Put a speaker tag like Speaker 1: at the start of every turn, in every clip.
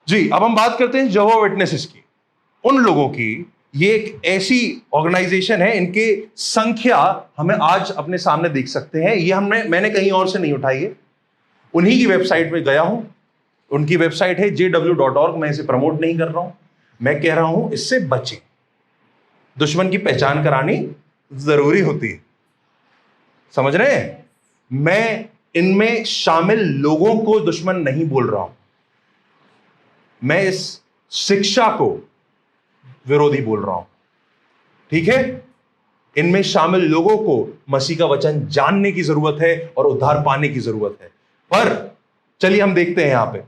Speaker 1: जी, अब हम बात करते हैं जेहोवा विटनेसेस की, उन लोगों की। ये एक ऐसी ऑर्गेनाइजेशन है, इनके संख्या हमें आज अपने सामने देख सकते हैं। ये मैंने कहीं और से नहीं उठाई है, उन्हीं की वेबसाइट में गया हूं। उनकी वेबसाइट है jw.org। मैं इसे प्रमोट नहीं कर रहा हूं, मैं कह रहा हूं इससे बचें। दुश्मन की पहचान करानी जरूरी होती है, समझ रहे हैं? मैं इनमें शामिल लोगों को दुश्मन नहीं बोल रहा हूं, मैं इस शिक्षा को विरोधी बोल रहा हूं, ठीक है? इनमें शामिल लोगों को मसीह का वचन जानने की जरूरत है और उद्धार पाने की जरूरत है। पर चलिए हम देखते हैं यहां पे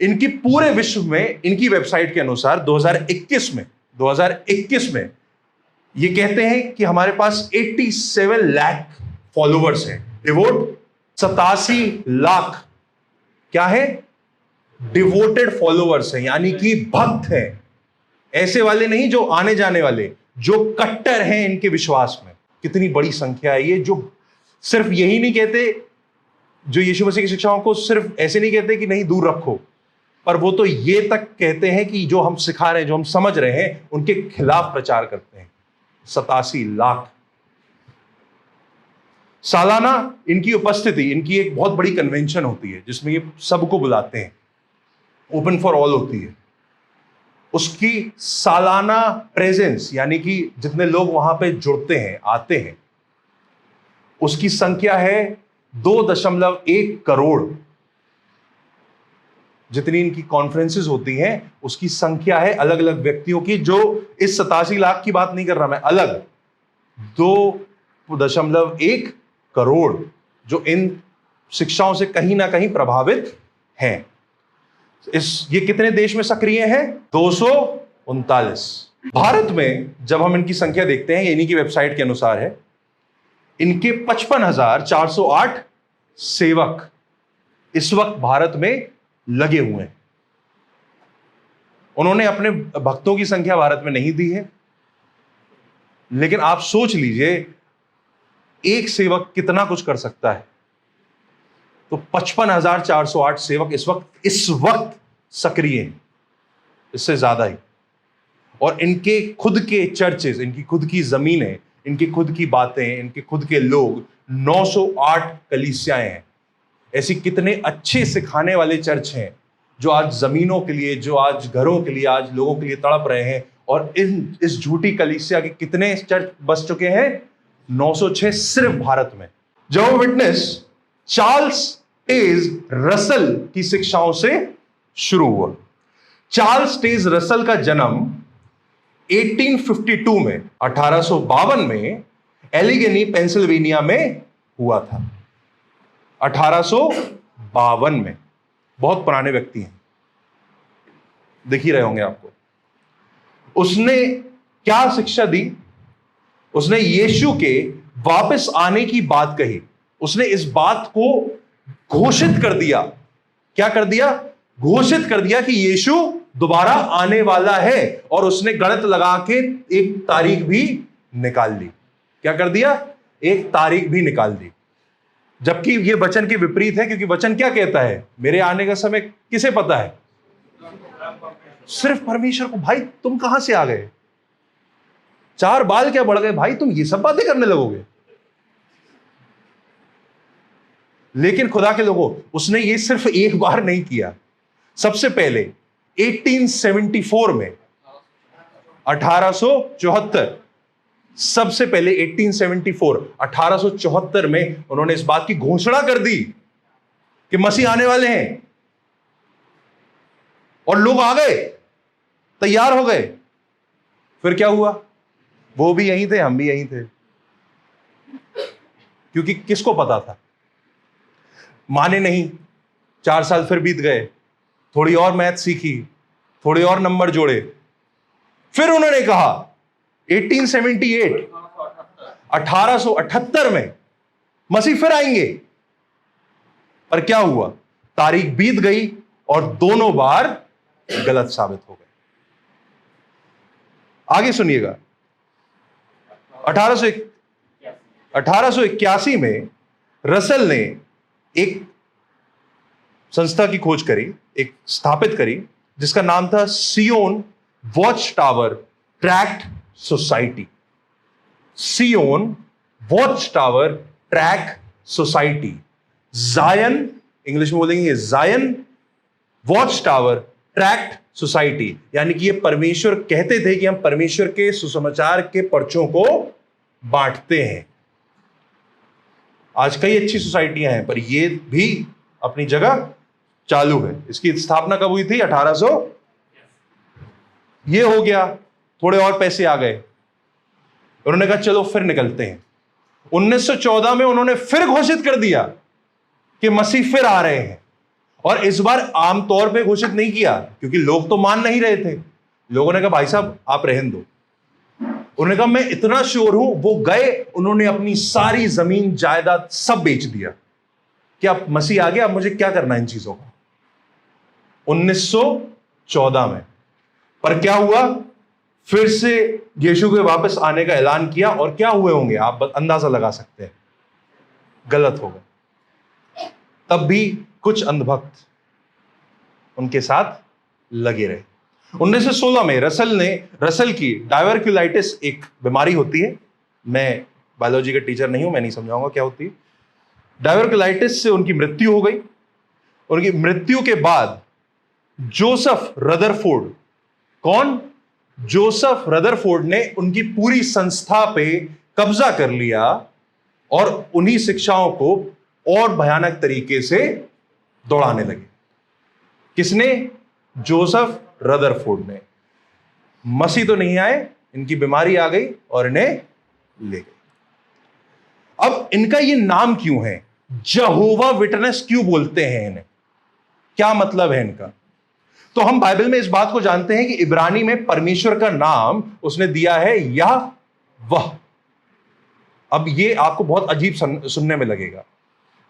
Speaker 1: इनकी पूरे विश्व में, इनकी वेबसाइट के अनुसार 2021 में ये कहते हैं कि हमारे पास 87 लाख फॉलोवर्स हैं। डिवोट 87 लाख क्या है? डिवोटेड फॉलोवर्स हैं, यानी कि भक्त हैं। ऐसे वाले नहीं जो आने जाने वाले, जो कट्टर हैं इनके विश्वास में। कितनी बड़ी संख्या है ये, जो सिर्फ यही नहीं कहते, जो यीशु मसीह की शिक्षाओं को सिर्फ ऐसे नहीं कहते कि नहीं दूर रखो, पर वो तो ये तक कहते हैं कि जो हम सिखा रहे हैं, जो हम समझ रहे हैं, उनके खिलाफ प्रचार करते हैं। 87 लाख सालाना इनकी उपस्थिति, इनकी एक बहुत बड़ी कन्वेंशन होती है जिसमें ये सबको बुलाते हैं, ओपन फॉर ऑल होती है। उसकी सालाना प्रेजेंस, यानी कि जितने लोग वहां पे जुड़ते हैं, आते हैं, उसकी संख्या है 2.1 करोड़। जितनी इनकी कॉन्फ्रेंसेस होती हैं उसकी संख्या है अलग अलग व्यक्तियों की, जो इस 87 लाख की बात नहीं कर रहा मैं, अलग 2.1 करोड़ जो इन शिक्षाओं से कहीं ना कहीं प्रभावित हैं। ये कितने देश में सक्रिय हैं? 239। भारत में जब हम इनकी संख्या देखते हैं, इन्हीं की वेबसाइट के अनुसार है, इनके 55,408 सेवक इस वक्त भारत में लगे हुए हैं। उन्होंने अपने भक्तों की संख्या भारत में नहीं दी है, लेकिन आप सोच लीजिए एक सेवक कितना कुछ कर सकता है। तो 55,408 सेवक इस वक्त सक्रिय हैं, इससे ज्यादा ही। और इनके खुद के चर्चेस, इनकी खुद की जमीनें, इनकी खुद की बातें, इनके खुद के लोग, 908 कलीसियाएं हैं। ऐसी कितने अच्छे सिखाने वाले चर्च हैं जो आज जमीनों के लिए, जो आज घरों के लिए, आज लोगों के लिए तड़प रहे हैं। और इस झूठी कलीसिया के कितने चर्च बस चुके हैं? 906 सिर्फ भारत में। Jehovah witness Charles Taze Russell की शिक्षाओं से शुरू हुआ। चार्ल्स टेज रसल का जन्म 1852 में, 1852 में एलिगनी पेंसिल्वेनिया में हुआ था। 1852 में, बहुत पुराने व्यक्ति हैं, देख ही रहे होंगे आपको। उसने क्या शिक्षा दी? उसने यीशु के वापस आने की बात कही। उसने इस बात को घोषित कर दिया। क्या कर दिया? घोषित कर दिया कि यीशु दोबारा आने वाला है। और उसने गणित लगा के एक तारीख भी निकाल ली। क्या कर दिया? एक तारीख भी निकाल दी, जबकि यह वचन के विपरीत है। क्योंकि वचन क्या कहता है? मेरे आने का समय किसे पता है? सिर्फ परमेश्वर को। भाई तुम कहां से आ गए? 4 बाल क्या बढ़ गए भाई, तुम ये सब बातें करने लगोगे? लेकिन खुदा के लोगों, उसने ये सिर्फ एक बार नहीं किया। सबसे पहले 1874 में, 1874, सबसे पहले 1874 में उन्होंने इस बात की घोषणा कर दी कि मसीह आने वाले हैं। और लोग आ गए, तैयार हो गए। फिर क्या हुआ? वो भी यहीं थे, हम भी यहीं थे। क्योंकि किसको पता था? माने नहीं। 4 साल फिर बीत गए, थोड़ी और मैथ सीखी, थोड़े और नंबर जोड़े। फिर उन्होंने कहा 1878 में मसीह फिर आएंगे। पर क्या हुआ? तारीख बीत गई और दोनों बार गलत साबित हो गए। आगे सुनिएगा। 1881 में रसल ने एक संस्था की खोज करी, एक स्थापित करी, जिसका नाम था Zion watch tower tract society. Zion watch tower tract society, Zion, English में बोलेंगे जायन वॉच टावर ट्रैक्ट सोसाइटी। यानी कि ये परमेश्वर कहते थे कि हम परमेश्वर के सुसमाचार के पर्चों को बांटते हैं। आज कई अच्छी सोसाइटियां हैं, पर ये भी अपनी जगह चालू है। इसकी स्थापना कब हुई थी? 1800। ये हो गया, थोड़े और पैसे आ गए, उन्होंने कहा चलो फिर निकलते हैं। 1914 में उन्होंने फिर घोषित कर दिया कि मसीह फिर आ रहे हैं, और इस बार आमतौर पे घोषित नहीं किया क्योंकि लोग तो मान नहीं रहे थे। लोगों ने कहा भाई साहब आप रहने दो। उन्होंने कहा मैं इतना श्योर हूं। वो गए, उन्होंने अपनी सारी जमीन जायदाद सब बेच दिया कि अब मसीह आ गया, अब मुझे क्या करना है इन चीजों का। 1914 में। पर क्या हुआ? फिर से यीशु के वापस आने का ऐलान किया, और क्या हुए होंगे आप अंदाजा लगा सकते हैं। गलत हो गए। तब भी कुछ अंधभक्त उनके साथ लगे रहे। 1916 में रसल की डायवर्क्यूलाइटिस एक बीमारी होती है। मैं बायोलॉजी का टीचर नहीं हूं, मैं नहीं समझाऊंगा क्या होती है। डायवर्क्यूलाइटिस से उनकी मृत्यु हो गई। उनकी मृत्यु के बाद जोसेफ रदरफोर्ड, कौन? जोसेफ रदरफोर्ड ने उनकी पूरी संस्था पे कब्जा कर लिया और उन्हीं शिक्षाओं को और भयानक तरीके से दौड़ाने लगे। किसने? जोसेफ रदरफोर्ड ने। मसीह तो नहीं आए, इनकी बीमारी आ गई और इन्हें ले गई। अब इनका ये नाम क्यों है? यहोवा विटनेस क्यों बोलते हैं इन्हें? क्या मतलब है इनका? तो हम बाइबल में इस बात को जानते हैं कि इब्रानी में परमेश्वर का नाम उसने दिया है यहोवा। अब ये आपको बहुत अजीब सुनने में लगेगा,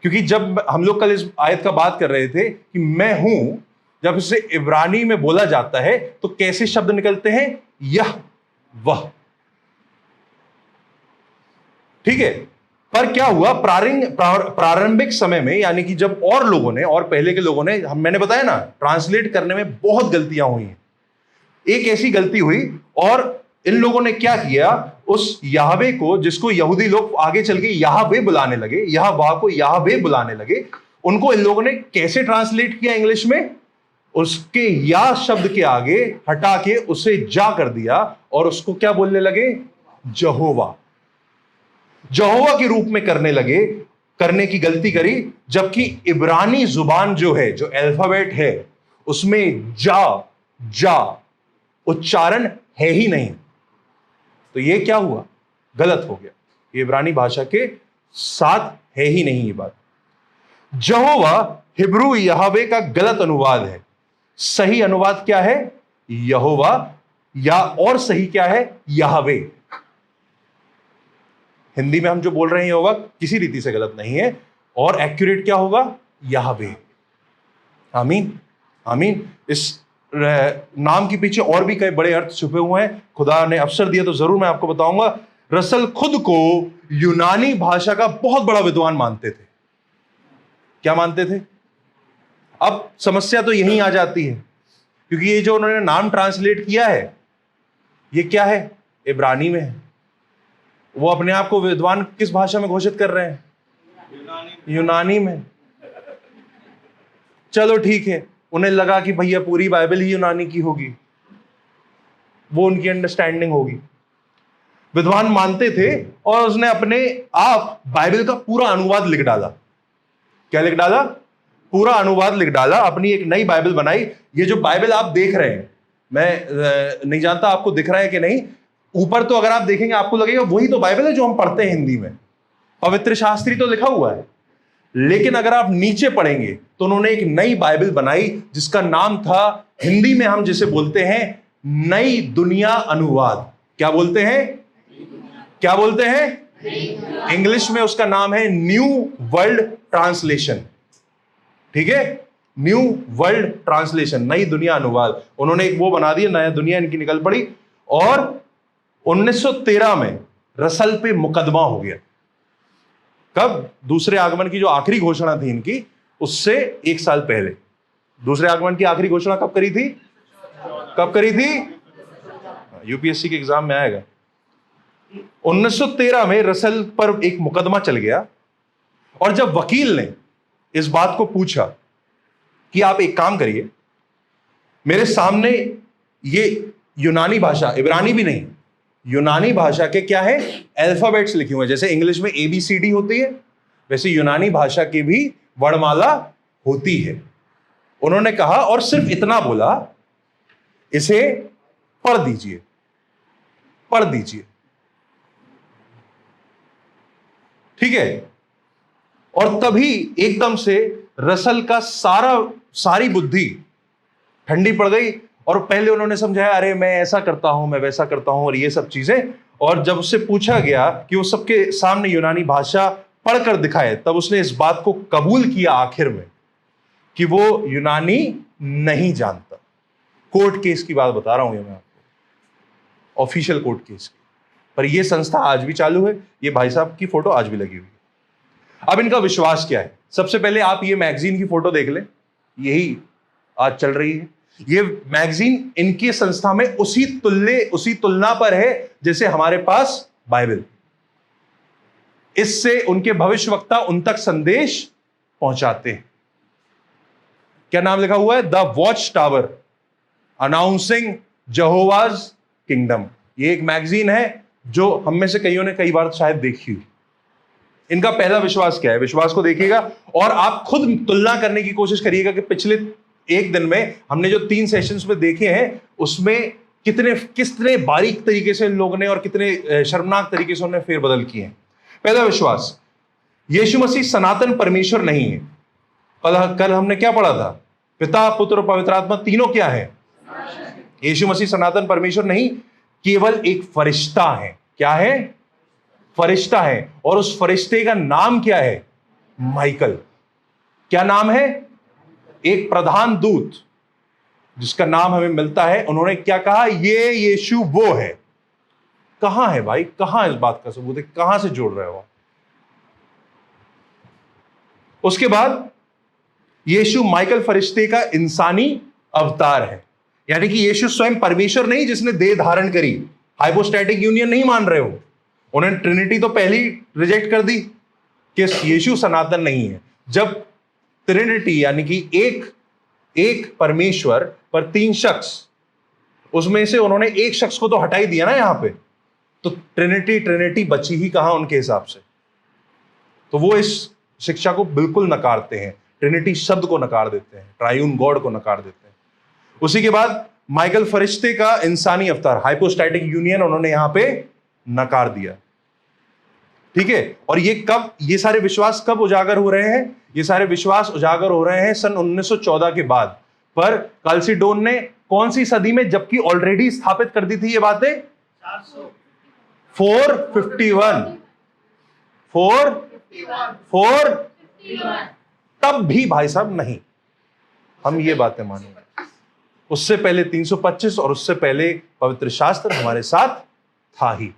Speaker 1: क्योंकि जब हम लोग कल इस आयत का बात कर रहे थे कि मैं हूं, जब इसे इब्रानी में बोला जाता है तो कैसे शब्द निकलते हैं? यहोवा। ठीक है। पर क्या हुआ? प्रारंभिक समय में, यानी कि जब और लोगों ने, और पहले के लोगों ने, मैंने बताया ना, ट्रांसलेट करने में बहुत गलतियां हुई हैं। एक ऐसी गलती हुई और इन लोगों ने क्या किया? उस याहवे को, जिसको यहूदी लोग आगे चल के याहवे बुलाने लगे, यहोवा को याहवे बुलाने लगे, उनको इन लोगों ने कैसे ट्रांसलेट किया इंग्लिश में? उसके या शब्द के आगे हटा के उसे जा कर दिया और उसको क्या बोलने लगे? यहोवा। यहोवा के रूप में करने लगे, करने की गलती करी। जबकि इब्रानी जुबान जो है, जो अल्फाबेट है, उसमें जा उच्चारण है ही नहीं। तो ये क्या हुआ? गलत हो गया। ये इब्रानी भाषा के साथ है ही नहीं ये बात। यहोवा हिब्रू यहोवे का गलत अनुवाद है। सही अनुवाद क्या है? यहोवा, या और सही क्या है? यहोवे। हिंदी में हम जो बोल रहे हैं यहोवा किसी रीति से गलत नहीं है, और एक्यूरेट क्या होगा? यहोवे। आमीन, आमीन। इस नाम के पीछे और भी कई बड़े अर्थ छुपे हुए हैं। खुदा ने अवसर दिया तो जरूर मैं आपको बताऊंगा। रसल खुद को यूनानी भाषा का बहुत बड़ा विद्वान मानते थे। क्या मानते थे? अब समस्या तो यहीं आ जाती है, क्योंकि ये जो उन्होंने नाम ट्रांसलेट किया है, ये क्या है? इब्रानी में है। वो अपने आप को विद्वान किस भाषा में घोषित कर रहे हैं? यूनानी में। चलो ठीक है, उन्हें लगा कि भैया पूरी बाइबल ही यूनानी की होगी, वो उनकी अंडरस्टैंडिंग होगी। विद्वान मानते थे, और उसने अपने आप बाइबल का पूरा अनुवाद लिख डाला। क्या लिख डाला? पूरा अनुवाद लिख डाला, अपनी एक नई बाइबल बनाई। ये जो बाइबल आप देख रहे हैं, मैं नहीं जानता आपको दिख रहा है कि नहीं, ऊपर तो अगर आप देखेंगे आपको लगेगा वही तो बाइबल है जो हम पढ़ते हैं हिंदी में, पवित्र शास्त्री तो लिखा हुआ है। लेकिन अगर आप नीचे पढ़ेंगे तो उन्होंने एक नई बाइबल बनाई जिसका नाम था, हिंदी में हम जिसे बोलते हैं नई दुनिया अनुवाद। क्या बोलते हैं? क्या बोलते हैं? इंग्लिश में उसका नाम है न्यू वर्ल्ड ट्रांसलेशन। ठीक है, न्यू वर्ल्ड ट्रांसलेशन, नई दुनिया अनुवाद। उन्होंने एक वो बना दिया, नया दुनिया इनकी निकल पड़ी। और 1913 में रसल पे मुकदमा हो गया। कब? दूसरे आगमन की जो आखिरी घोषणा थी इनकी, उससे 1 साल पहले। दूसरे आगमन की आखिरी घोषणा कब करी थी? कब करी थी? यूपीएससी के एग्जाम में आएगा। 1913 में रसल पर एक मुकदमा चल गया, और जब वकील ने इस बात को पूछा कि आप एक काम करिए, मेरे सामने ये यूनानी भाषा, इब्रानी भी नहीं, यूनानी भाषा के क्या है, अल्फाबेट्स लिखे हुए हैं, जैसे इंग्लिश में ABCD होती है, वैसे यूनानी भाषा की भी वर्णमाला होती है। उन्होंने कहा, और सिर्फ इतना बोला, इसे पढ़ दीजिए, पढ़ दीजिए, ठीक है। और तभी एकदम से रसल का सारी बुद्धि ठंडी पड़ गई, और पहले उन्होंने समझाया, अरे मैं ऐसा करता हूं, मैं वैसा करता हूं, और ये सब चीजें। और जब उससे पूछा गया कि वो सबके सामने यूनानी भाषा पढ़कर दिखाए, तब उसने इस बात को कबूल किया आखिर में कि वो यूनानी नहीं जानता। कोर्ट केस की बात बता रहा हूं ये मैं आपको, ऑफिशियल कोर्ट केस की। पर ये संस्था आज भी चालू है, ये भाई साहब की फोटो आज भी लगी हुई है। अब इनका विश्वास क्या है? सबसे पहले आप ये मैगजीन की फोटो देख लें, यही आज चल रही है। ये मैगजीन इनकी संस्था में उसी तुलना पर है जैसे हमारे पास बाइबल। इससे उनके भविष्यवक्ता उन तक संदेश पहुंचाते हैं। क्या नाम लिखा हुआ है? The watch tower announcing Jehovah's kingdom. ये एक मैगजीन है जो हम में से कईयों ने कई बार शायद देखी हुई। इनका पहला विश्वास क्या है? विश्वास को देखिएगा और आप खुद तुलना करने की कोशिश करिएगा कि पिछले एक दिन में हमने जो 3 सेशंस में देखे हैं, उसमें कितने बारीक तरीके से इन लोगों ने और कितने शर्मनाक तरीके से उन्होंने फेरबदल किए हैं। पहला विश्वास, यीशु मसीह सनातन परमेश्वर नहीं है। कल हमने क्या पढ़ा था? पिता, पुत्र और पवित्र आत्मा तीनों क्या है? यीशु मसीह सनातन परमेश्वर नहीं, केवल एक फरिश्ता है। क्या है? फरिश्ता है। और उस फरिश्ते का नाम क्या है? माइकल। क्या नाम है? एक प्रधान दूत जिसका नाम हमें मिलता है। उन्होंने क्या कहा? ये यीशु वो है। कहां है भाई? कहां इस बात का सबूत है? कहां से जोड़ रहे हो? उसके बाद यीशु माइकल फरिश्ते का इंसानी अवतार है, यानी कि यीशु स्वयं परमेश्वर नहीं जिसने देह धारण करी। हाइपोस्टैटिक यूनियन नहीं मान रहे हो। उन्होंने ट्रिनिटी तो पहले ही रिजेक्ट कर दी कि यीशु सनातन नहीं है। जब ट्रिनिटी यानी कि एक परमेश्वर पर 3 शख्स, उसमें से उन्होंने एक शख्स को तो हटा ही दिया ना यहां पे, तो ट्रिनिटी बची ही कहां उनके हिसाब से? तो वो इस शिक्षा को बिल्कुल नकारते हैं, ट्रिनिटी शब्द को नकार देते हैं, ट्रायून गॉड को नकार देते हैं। उसी के बाद माइकल फरिश्ते का इंसानी अवतार, हाइपोस्टैटिक यूनियन, उन्होंने यहां पे नकार दिया। ठीक है। और ये सारे विश्वास कब उजागर हो रहे हैं? ये सारे विश्वास उजागर हो रहे हैं सन 1914 के बाद। पर कैल्सिडोन ने कौन सी सदी में, जबकि ऑलरेडी स्थापित कर दी थी ये बातें? 451 तब भी भाई साहब नहीं, हम ये बातें मानेंगे। उससे पहले 325 और उससे पहले पवित्र शास्त्र हमारे साथ था ही।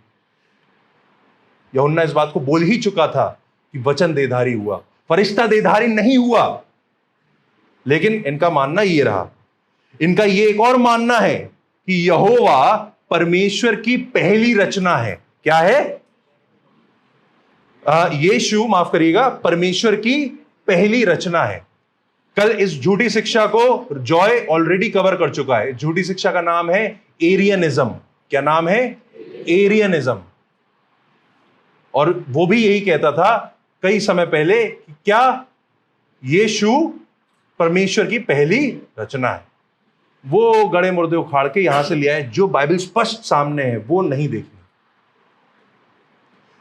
Speaker 1: यूहन्ना इस बात को बोल ही चुका था कि वचन देहधारी हुआ, फरिश्ता देहधारी नहीं हुआ। लेकिन इनका मानना ये रहा। इनका ये एक और मानना है कि यहोवा परमेश्वर की पहली रचना है। क्या है? यीशु, माफ करिएगा, परमेश्वर की पहली रचना है। कल इस झूठी शिक्षा को जॉय ऑलरेडी कवर कर चुका है। झूठी शिक्षा का नाम है एरियनिज्म। क्या नाम है? एरियनिज्म। और वो भी यही कहता था कई समय पहले कि क्या यीशु परमेश्वर की पहली रचना है। वो गड़े मुर्दे उखाड़ के यहां से लिया है, जो बाइबल स्पष्ट सामने है वो नहीं देखनी।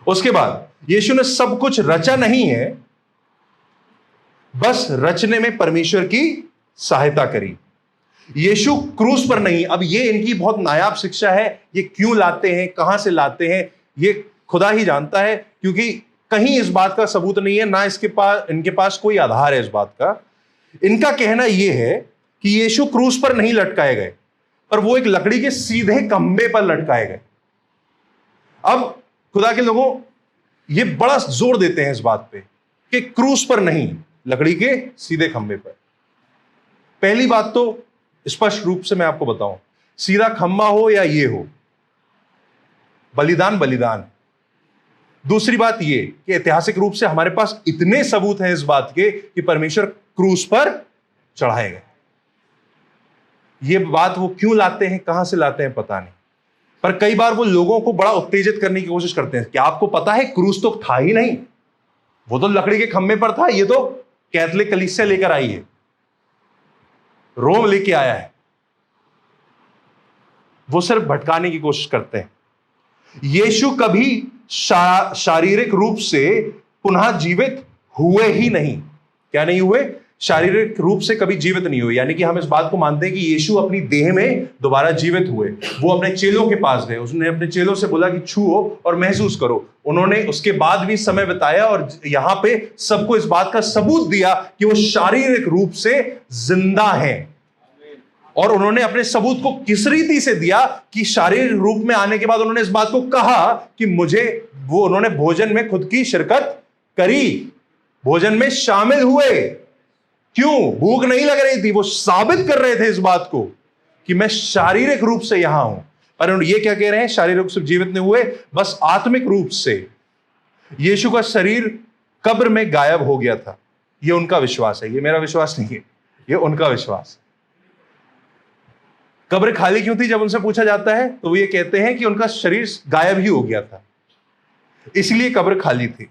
Speaker 1: उसके बाद यीशु ने सब कुछ रचा नहीं है, बस रचने में परमेश्वर की सहायता करी। यीशु क्रूस पर नहीं। अब ये इनकी बहुत नायाब शिक्षा है। ये क्यों लाते हैं, कहां से लाते हैं, ये खुदा ही जानता है, क्योंकि कहीं इस बात का सबूत नहीं है, ना इनके पास कोई आधार है इस बात का। इनका कहना यह है कि यीशु क्रूस पर नहीं लटकाए गए, पर वो एक लकड़ी के सीधे खंभे पर लटकाए गए। अब खुदा के लोगों ये बड़ा जोर देते हैं इस बात पे कि क्रूस पर नहीं, लकड़ी के सीधे खंभे पर। पहली बात तो स्पष्ट रूप से मैं आपको बताऊं, सीधा खम्मा हो या ये हो, बलिदान बलिदान। दूसरी बात ये कि ऐतिहासिक रूप से हमारे पास इतने सबूत हैं इस बात के कि परमेश्वर क्रूस पर चढ़ाए गए। ये बात वो क्यों लाते हैं, कहां से लाते हैं, पता नहीं, पर कई बार वो लोगों को बड़ा उत्तेजित करने की कोशिश करते हैं कि आपको पता है क्रूस तो था ही नहीं, वो तो लकड़ी के खंभे पर था, ये तो कैथोलिक कलीसिया लेकर आई है, रोम लेके आया है। वो सिर्फ भटकाने की कोशिश करते हैं। यीशु कभी शारीरिक रूप से पुनः जीवित हुए ही नहीं। क्या नहीं हुए? शारीरिक रूप से कभी जीवित नहीं हुए। यानी कि हम इस बात को मानते हैं कि यीशु अपनी देह में दोबारा जीवित हुए। वो अपने चेलों के पास गए, उसने अपने चेलों से बोला कि छुओ और महसूस करो। उन्होंने उसके बाद भी समय बिताया और यहां पे सबको इस बात का सबूत दिया कि वो शारीरिक रूप से जिंदा हैं। और उन्होंने अपने सबूत को किस रीति से दिया कि शारीरिक रूप में आने के बाद उन्होंने इस बात को कहा कि उन्होंने भोजन में खुद की शिरकत करी, भोजन में शामिल हुए। क्यों? भूख नहीं लग रही थी, वो साबित कर रहे थे इस बात को कि मैं शारीरिक रूप से यहां हूं। पर ये क्या कह रहे हैं? शारीरिक रूप से जीवित नहीं हुए, बस आत्मिक रूप से। यीशु का शरीर कब्र में गायब हो गया था, ये उनका विश्वास है, ये मेरा विश्वास नहीं है, ये उनका विश्वास। कब्र खाली क्यों थी? जब उनसे पूछा जाता है तो वो ये कहते हैं कि उनका शरीर गायब ही हो गया था, इसलिए कब्र खाली थी।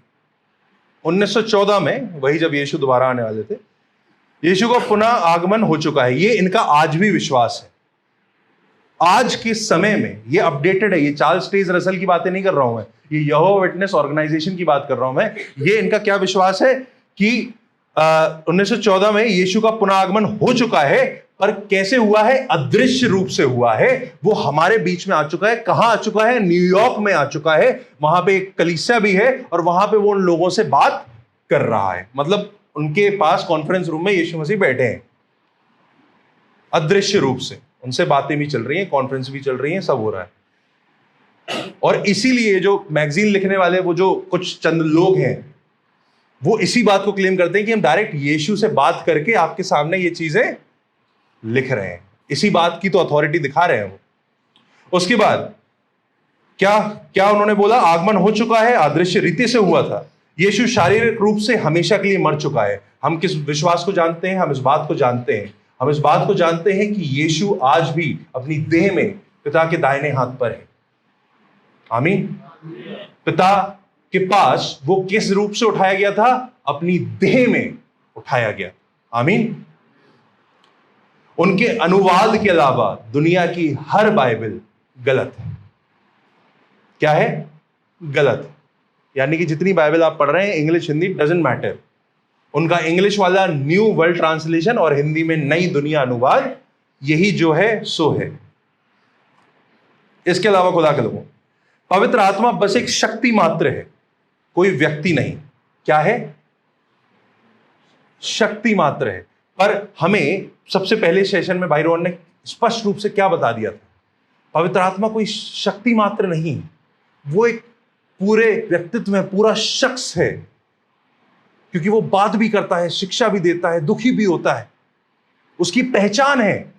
Speaker 1: 1914 में, वही जब यीशु दोबारा आने वाले थे, यीशु का पुनः आगमन हो चुका है, ये इनका आज भी विश्वास है। आज के समय में ये अपडेटेड है, ये चार्ल्स टेज रसल की बातें नहीं कर रहा हूं मैं, ये यहोवा विटनेस ऑर्गेनाइजेशन की बात कर रहा हूं मैं। ये इनका क्या विश्वास है कि 1914 में यीशु का पुनः आगमन हो चुका है, पर कैसे हुआ है? अदृश्य रूप से हुआ है। वो हमारे बीच में आ चुका है। कहां आ चुका है? न्यूयॉर्क में आ चुका है। वहां पे एक कलीसिया भी है और वहां पे वो उन लोगों से बात कर रहा है। मतलब उनके पास कॉन्फ्रेंस रूम में यीशु मसीह बैठे हैं, अदृश्य रूप से उनसे बातें भी चल रही हैं, कॉन्फ्रेंस भी चल रही हैं, सब हो रहा है। और इसीलिए जो मैगजीन लिखने वाले वो जो कुछ चंद लोग हैं, वो इसी बात को क्लेम करते हैं कि हम डायरेक्ट यीशु से बात करके आपके सामने ये चीजें लिख रहे हैं। इसी बात की तो अथॉरिटी दिखा रहे हैं वो। उसके बाद क्या क्या उन्होंने बोला? आगमन हो चुका है, अदृश्य रीति से हुआ था। यीशु शारीरिक रूप से हमेशा के लिए मर चुका है। हम किस विश्वास को जानते हैं? हम इस बात को जानते हैं, हम इस बात को जानते हैं कि यीशु आज भी अपनी देह में पिता के दाहिने हाथ पर है। आमीन। पिता के पास वो किस रूप से उठाया गया था? अपनी देह में उठाया गया। आमीन। उनके अनुवाद के अलावा दुनिया की हर बाइबल गलत है। क्या है? गलत। यानी कि जितनी बाइबल आप पढ़ रहे हैं, इंग्लिश हिंदी डजंट मैटर, उनका इंग्लिश वाला न्यू वर्ल्ड ट्रांसलेशन और हिंदी में नई दुनिया अनुवाद, यही जो है सो है। इसके अलावा खुदा के लोगों, पवित्र आत्मा बस एक शक्ति मात्र है, कोई व्यक्ति नहीं। क्या है? शक्ति मात्र है। पर हमें सबसे पहले सेशन में भाई रोहन ने स्पष्ट रूप से क्या बता दिया था? पवित्र आत्मा कोई शक्ति मात्र नहीं, वो एक पूरे व्यक्तित्व में पूरा शख्स है, क्योंकि वो बात भी करता है, शिक्षा भी देता है, दुखी भी होता है। उसकी पहचान है।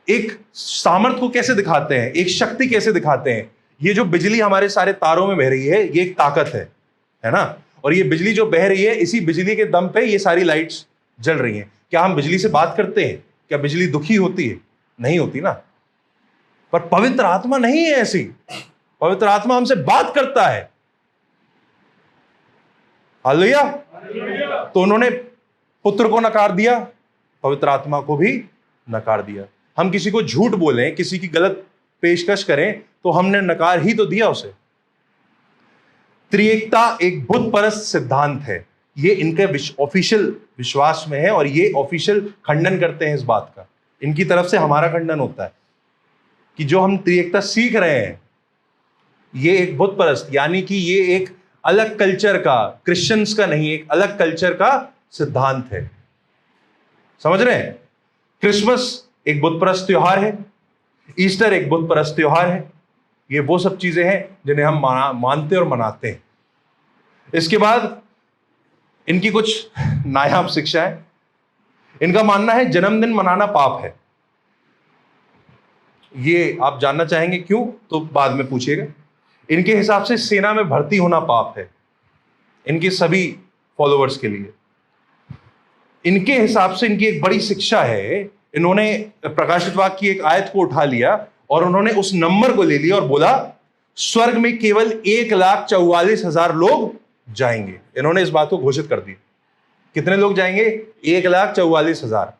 Speaker 1: एक सामर्थ को कैसे दिखाते हैं, एक शक्ति कैसे दिखाते हैं? ये जो बिजली हमारे सारे तारों में बह रही है, ये एक ताकत है ना? और ये बिजली जो बह रही है, इसी बिजली के दम पे ये सारी लाइट्स जल रही हैं। क्या हम बिजली से बात करते हैं? क्या बिजली दुखी होती है? नहीं होती ना। पर पवित्र आत्मा नहीं है ऐसी। पवित्र आत्मा हमसे बात करता है। हालेलुया। तो उन्होंने पुत्र को नकार दिया, पवित्र आत्मा को भी नकार दिया। हम किसी को झूठ बोलें, किसी की गलत पेशकश करें, तो हमने नकार ही तो दिया उसे। त्रिएकता एक बुत परस्त सिद्धांत है, ये इनके ऑफिशियल विश्वास में है और ये ऑफिशियल खंडन करते हैं इस बात का। इनकी तरफ से हमारा खंडन होता है कि जो हम त्रिएकता सीख रहे हैं, ये एक बुत परस्त, यानी कि ये एक अलग कल्चर का, क्रिश्चियंस का नहीं, एक अलग कल्चर का सिद्धांत है। समझ रहे हैं? क्रिसमस एक बुत परस्त त्योहार है, ईस्टर एक बुत परस्त त्योहार है। ये वो सब चीजें हैं जिन्हें हम मानते और मनाते हैं। इसके बाद इनकी कुछ नायाब शिक्षा है। इनका मानना है जन्मदिन मनाना पाप है। ये आप जानना चाहेंगे क्यों, तो बाद में पूछिएगा। इनके हिसाब से सेना में भर्ती होना पाप है, इनके सभी फॉलोअर्स के लिए। इनके हिसाब से इनकी एक बड़ी शिक्षा है, इन्होंने प्रकाशित वाक्य की एक आयत को उठा लिया और उन्होंने उस नंबर को ले लिया और बोला स्वर्ग में केवल 1,44,000 लोग जाएंगे। इन्होंने इस बात को घोषित कर दिया। कितने लोग जाएंगे? 1,44,000।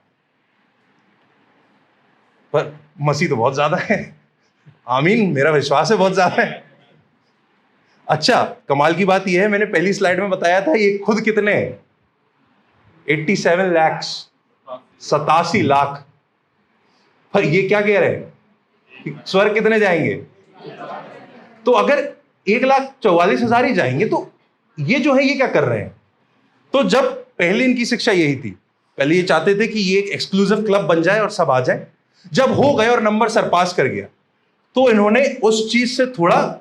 Speaker 1: पर मसीह तो बहुत ज्यादा है। आमीन, मेरा विश्वास है बहुत ज्यादा है। अच्छा, कमाल की बात यह है, मैंने पहली स्लाइड में बताया था ये खुद कितने हैं? 87 लाख, 87 लाख। पर ये क्या कह रहे हैं? स्वर्ग कितने जाएंगे? तो अगर 1,44,000 ही जाएंगे तो ये जो है ये क्या कर रहे हैं? तो जब पहले इनकी शिक्षा यही थी, पहले ये चाहते थे कि ये एक एक्सक्लूसिव क्लब बन जाए और सब आ जाए। जब हो गए और नंबर सरपास कर गया तो इन्होंने उस चीज से थोड़ा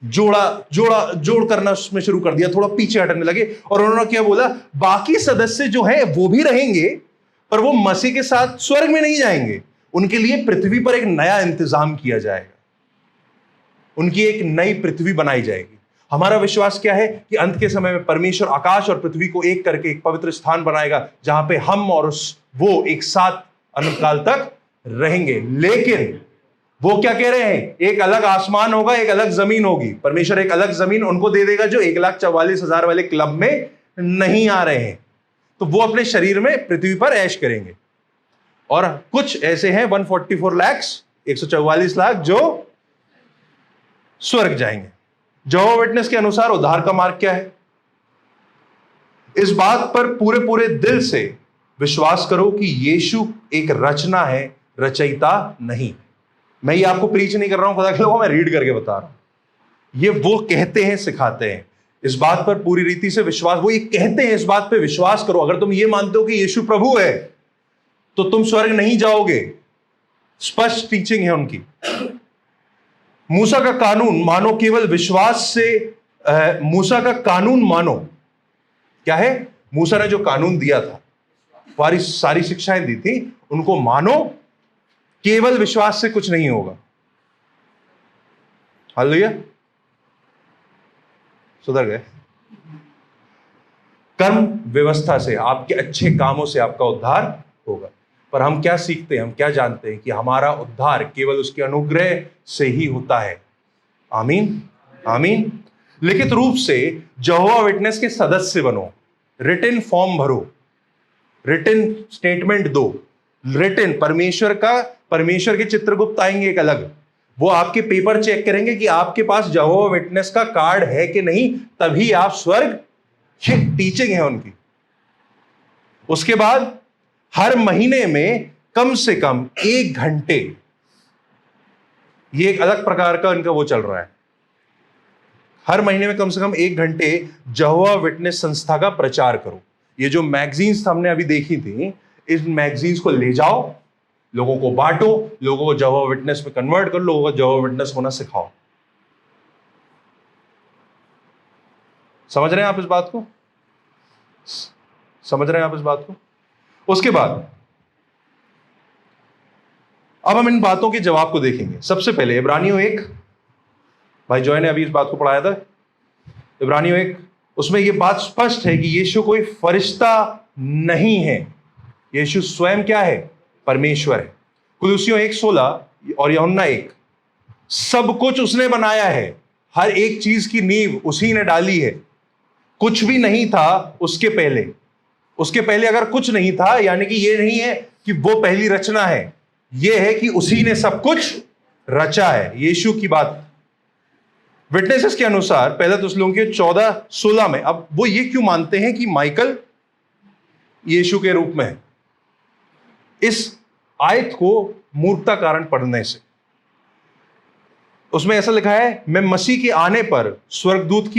Speaker 1: जोड़ करना उसमें शुरू कर दिया, थोड़ा पीछे हटने लगे और उन्होंने क्या बोला, बाकी सदस्य जो है वो भी रहेंगे पर वो मसीह के साथ स्वर्ग में नहीं जाएंगे। उनके लिए पृथ्वी पर एक नया इंतजाम किया जाएगा, उनकी एक नई पृथ्वी बनाई जाएगी। हमारा विश्वास क्या है कि अंत के समय में परमेश्वर आकाश और पृथ्वी को एक करके एक पवित्र स्थान बनाएगा जहां पे हम और वो एक साथ अनंत काल तक रहेंगे। लेकिन वो क्या कह रहे हैं? एक अलग आसमान होगा, एक अलग जमीन होगी। परमेश्वर एक अलग जमीन उनको दे देगा जो 1,44,000 वाले क्लब में नहीं आ रहे हैं। तो वो अपने शरीर में पृथ्वी पर ऐश करेंगे। और कुछ ऐसे हैं 144 लाख, 144 लाख जो स्वर्ग जाएंगे। यहोवा विटनेस के अनुसार उद्धार का मार्ग क्या है? इस बात पर पूरे पूरे दिल से विश्वास करो कि यीशु एक रचना है, रचयिता नहीं। मैं ये आपको प्रीच नहीं कर रहा हूं, खुदा के लोगों, मैं रीड करके बता रहा हूं। ये वो कहते हैं, सिखाते हैं। इस बात पर पूरी रीति से विश्वास, वो ये कहते हैं, इस बात पर विश्वास करो। अगर तुम ये मानते हो कि यीशु प्रभु है तो तुम स्वर्ग नहीं जाओगे। स्पष्ट टीचिंग है उनकी। मूसा का कानून मानो केवल विश्वास से। मूसा का कानून मानो क्या है? मूसा ने जो कानून दिया था, सारी शिक्षाएं दी थी, उनको मानो। केवल विश्वास से कुछ नहीं होगा। हालेलुया, सुधर गए। कर्म व्यवस्था से, आपके अच्छे कामों से आपका उद्धार होगा। पर हम क्या सीखते हैं, हम क्या जानते हैं कि हमारा उद्धार केवल उसके अनुग्रह से ही होता है। आमीन, आमीन। लिखित रूप से यहोवा विटनेस के सदस्य बनो, रिटन फॉर्म भरो, रिटन स्टेटमेंट दो, रिटन परमेश्वर के चित्रगुप्त आएंगे एक अलग, वो आपके पेपर चेक करेंगे कि आपके पास यहोवा विटनेस का कार्ड है कि नहीं, तभी आप स्वर्ग। ये टीचिंग है उनकी। उसके बाद हर महीने में कम से कम 1 घंटे, ये एक अलग प्रकार का इनका वो चल रहा है, हर महीने में कम से कम 1 घंटे यहोवा विटनेस संस्था का प्रचार करो। ये जो मैगजीन्स हमने अभी देखी थी, इन मैगजीन्स को ले जाओ, लोगों को बांटो, लोगों को यहोवा विटनेस में कन्वर्ट करो, लोगों को यहोवा विटनेस होना सिखाओ। समझ रहे हैं आप इस बात को? समझ रहे हैं आप इस बात को? उसके बाद अब हम इन बातों के जवाब को देखेंगे। सबसे पहले इब्रानियों 1, भाई जॉय ने अभी इस बात को पढ़ाया था, इब्रानियों 1, उसमें यह बात स्पष्ट है कि यीशु कोई फरिश्ता नहीं है, यीशु स्वयं क्या है? परमेश्वर है। कुलुसियों 1:16 और यूहन्ना 1, सब कुछ उसने बनाया है, हर एक चीज की नींव उसी ने डाली है। कुछ भी नहीं था उसके पहले अगर कुछ नहीं था, यानी कि ये नहीं है कि वो पहली रचना है, ये है कि उसी ने सब कुछ रचा है। यीशु की बात विटनेसेस के अनुसार 1 थिस्सलुनीकियों 14:16 में, अब वो ये क्यों मानते हैं कि माइकल यीशु के रूप में है? इस आयत को मूर्खता कारण पढ़ने से, उसमें ऐसा लिखा है, मैं मसीह के आने पर स्वर्गदूत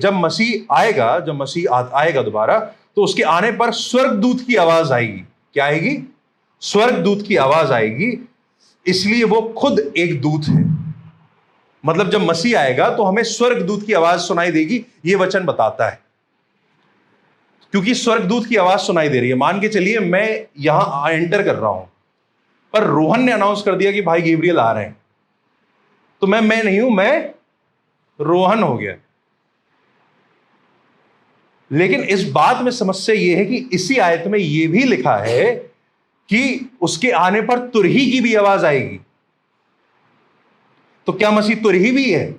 Speaker 1: जब मसीह आएगा दोबारा, तो उसके आने पर स्वर्गदूत की आवाज आएगी। क्या आएगी? स्वर्गदूत की आवाज आएगी, इसलिए वो खुद एक दूत है। मतलब जब मसीह आएगा तो हमें स्वर्गदूत की आवाज सुनाई देगी, ये वचन बताता है। क्योंकि स्वर्गदूत की आवाज सुनाई दे रही है। मान के चलिए मैं यहां एंटर कर रहा हूं, पर रोहन ने अनाउंस कर दिया कि भाई गैब्रियल आ रहे हैं, तो मैं नहीं हूं, मैं रोहन हो गया। लेकिन इस बात में समस्या यह है कि इसी आयत में यह भी लिखा है कि उसके आने पर तुरही की भी आवाज आएगी। तो क्या मसीह तुरही भी है?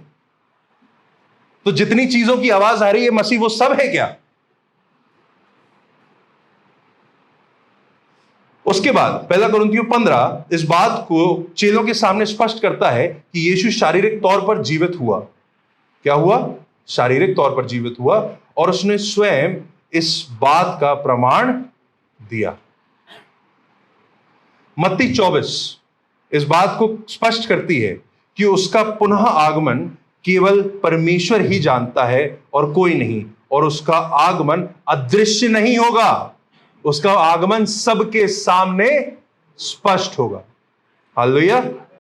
Speaker 1: तो जितनी चीजों की आवाज आ रही है मसीह वो सब है क्या? उसके बाद पहला कुरिन्थियों 15 इस बात को चेलों के सामने स्पष्ट करता है कि यीशु शारीरिक तौर पर जीवित हुआ। क्या हुआ? शारीरिक तौर पर जीवित हुआ, और उसने स्वयं इस बात का प्रमाण दिया। मत्ती 24 इस बात को स्पष्ट करती है कि उसका पुनः आगमन केवल परमेश्वर ही जानता है और कोई नहीं, और उसका आगमन अदृश्य नहीं होगा, उसका आगमन सबके सामने स्पष्ट होगा। हालेलुया।